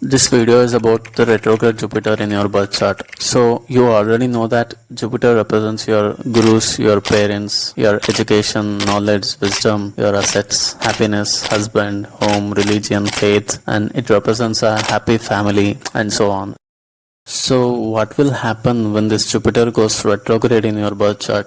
This video is about the retrograde Jupiter in your birth chart. So you already know that Jupiter represents your gurus, your parents, your education, knowledge, wisdom, your assets, happiness, husband, home, religion, faith, and it represents a happy family and so on. So what will happen when this Jupiter goes retrograde in your birth chart?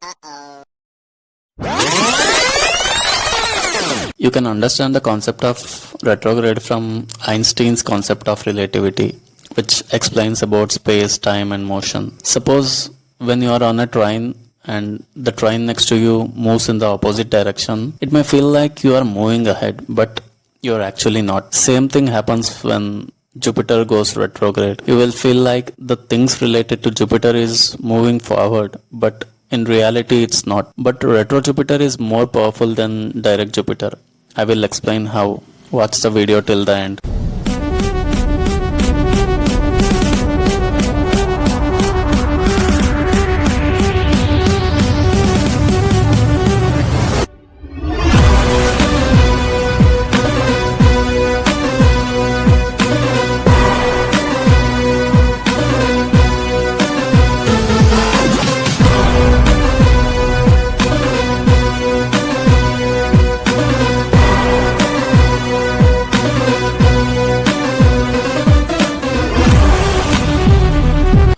You can understand the concept of retrograde from Einstein's concept of relativity, which explains about space, time, and motion. Suppose when you are on a train and the train next to you moves in the opposite direction, it may feel like you are moving ahead, but you are actually not. Same thing happens when Jupiter goes retrograde. You will feel like the things related to Jupiter is moving forward, but in reality it's not. But retro Jupiter is more powerful than direct Jupiter. I will explain how. Watch the video till the end.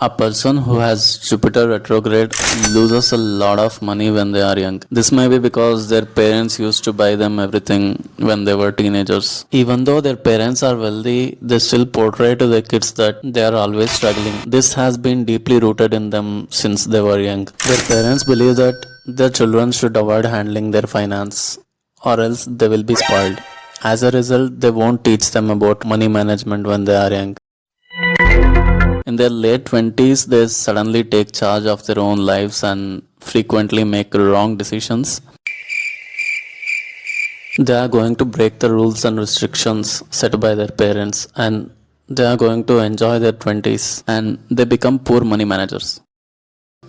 A person who has Jupiter retrograde loses a lot of money when they are young. This may be because their parents used to buy them everything when they were teenagers. Even though their parents are wealthy, they still portray to their kids that they are always struggling. This has been deeply rooted in them since they were young. Their parents believe that their children should avoid handling their finance or else they will be spoiled. As a result, they won't teach them about money management when they are young. In their late 20s, they suddenly take charge of their own lives and frequently make wrong decisions. They are going to break the rules and restrictions set by their parents, and they are going to enjoy their 20s and they become poor money managers.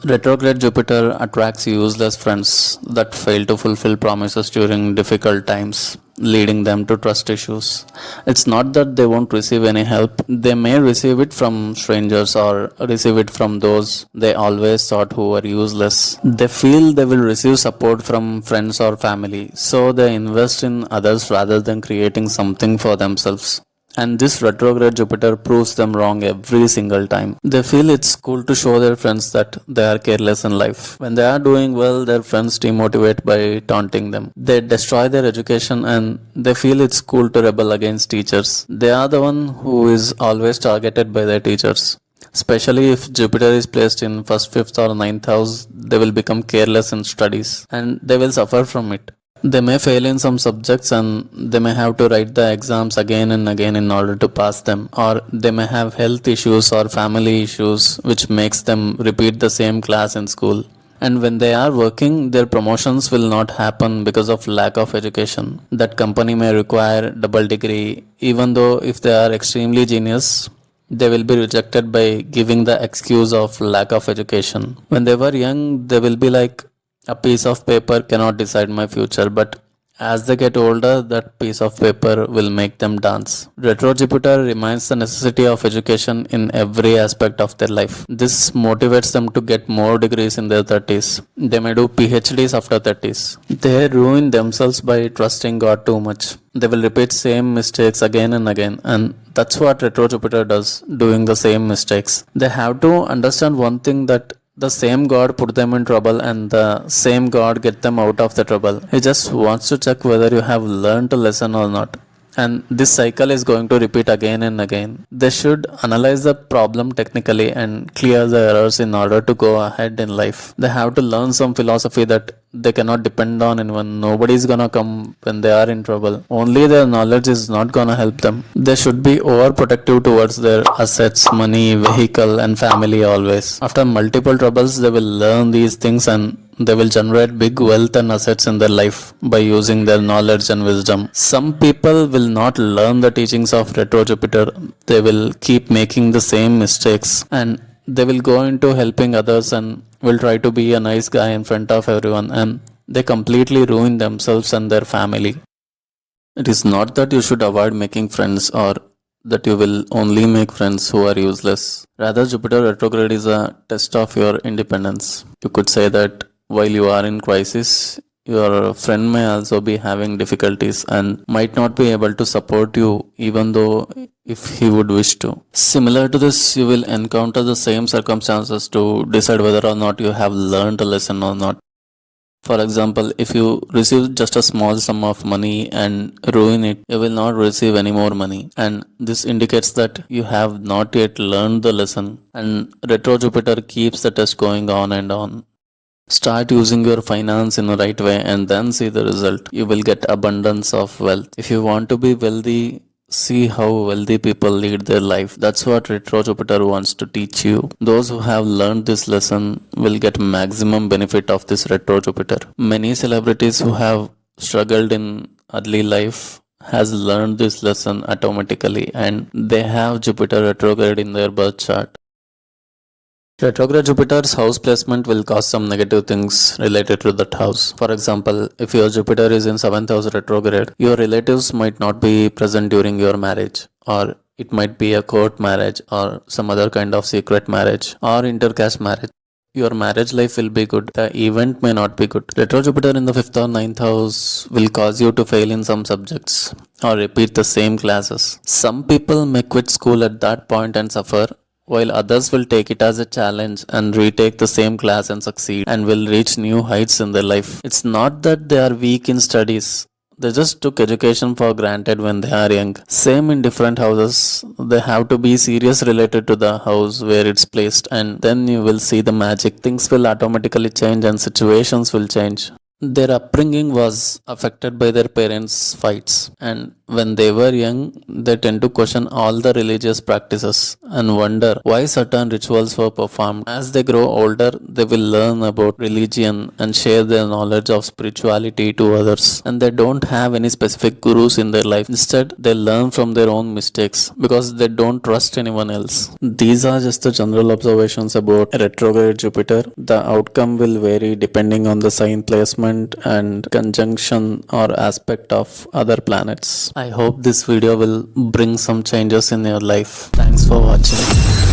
Retrograde Jupiter attracts useless friends that fail to fulfill promises during difficult times, leading them to trust issues. It's not that they won't receive any help, they may receive it from strangers or receive it from those they always thought who were useless. They feel they will receive support from friends or family, so they invest in others rather than creating something for themselves. And this retrograde Jupiter proves them wrong every single time. They feel it's cool to show their friends that they are careless in life. When they are doing well, their friends demotivate by taunting them. They destroy their education and they feel it's cool to rebel against teachers. They are the one who is always targeted by their teachers. Especially if Jupiter is placed in 1st, 5th or 9th house, they will become careless in studies and they will suffer from it. They may fail in some subjects and they may have to write the exams again and again in order to pass them, or they may have health issues or family issues which makes them repeat the same class in school. And when they are working, their promotions will not happen because of lack of education. That company may require double degree, even though if they are extremely genius, they will be rejected by giving the excuse of lack of education. When they were young, they will be like, a piece of paper cannot decide my future, but as they get older, that piece of paper will make them dance. Retro Jupiter reminds the necessity of education in every aspect of their life. This motivates them to get more degrees in their 30s. They may do PhDs after 30s. They ruin themselves by trusting God too much. They will repeat same mistakes again and again, and that's what Retro Jupiter does, doing the same mistakes. They have to understand one thing, that the same God put them in trouble and the same God get them out of the trouble. He just wants to check whether you have learned a lesson or not. And this cycle is going to repeat again and again. They should analyze the problem technically and clear the errors in order to go ahead in life. They have to learn some philosophy that they cannot depend on anyone. Nobody is gonna come when they are in trouble. Only their knowledge is not gonna help them. They should be overprotective towards their assets, money, vehicle and family always. After multiple troubles, they will learn these things and they will generate big wealth and assets in their life by using their knowledge and wisdom. Some people will not learn the teachings of Retro Jupiter. They will keep making the same mistakes and they will go into helping others and will try to be a nice guy in front of everyone, and they completely ruin themselves and their family. It is not that you should avoid making friends or that you will only make friends who are useless. Rather, Jupiter retrograde is a test of your independence. You could say that while you are in crisis, your friend may also be having difficulties and might not be able to support you even though if he would wish to. Similar to this, you will encounter the same circumstances to decide whether or not you have learned a lesson or not. For example, if you receive just a small sum of money and ruin it, you will not receive any more money. And this indicates that you have not yet learned the lesson. And retro Jupiter keeps the test going on and on. Start using your finance in the right way and then see the result. You will get abundance of wealth. If you want to be wealthy, see how wealthy people lead their life. That's what retro Jupiter wants to teach you. Those who have learned this lesson will get maximum benefit of this retro Jupiter. Many celebrities who have struggled in early life has learned this lesson automatically and they have Jupiter retrograde in their birth chart. Retrograde Jupiter's house placement will cause some negative things related to that house. For example, if your Jupiter is in 7th house retrograde, your relatives might not be present during your marriage, or it might be a court marriage or some other kind of secret marriage or intercaste marriage. Your marriage life will be good. The event may not be good. Retro Jupiter in the 5th or 9th house will cause you to fail in some subjects or repeat the same classes. Some people may quit school at that point and suffer, while others will take it as a challenge and retake the same class and succeed and will reach new heights in their life. It's not that they are weak in studies. They just took education for granted when they are young. Same in different houses. They have to be serious related to the house where it's placed, and then you will see the magic. Things will automatically change and situations will change. Their upbringing was affected by their parents' fights, and when they were young, they tend to question all the religious practices and wonder why certain rituals were performed. As they grow older, they will learn about religion and share their knowledge of spirituality to others. And they don't have any specific gurus in their life. Instead, they learn from their own mistakes because they don't trust anyone else. These are just the general observations about retrograde Jupiter. The outcome will vary depending on the sign placement and conjunction or aspect of other planets. I hope this video will bring some changes in your life. Thanks for watching.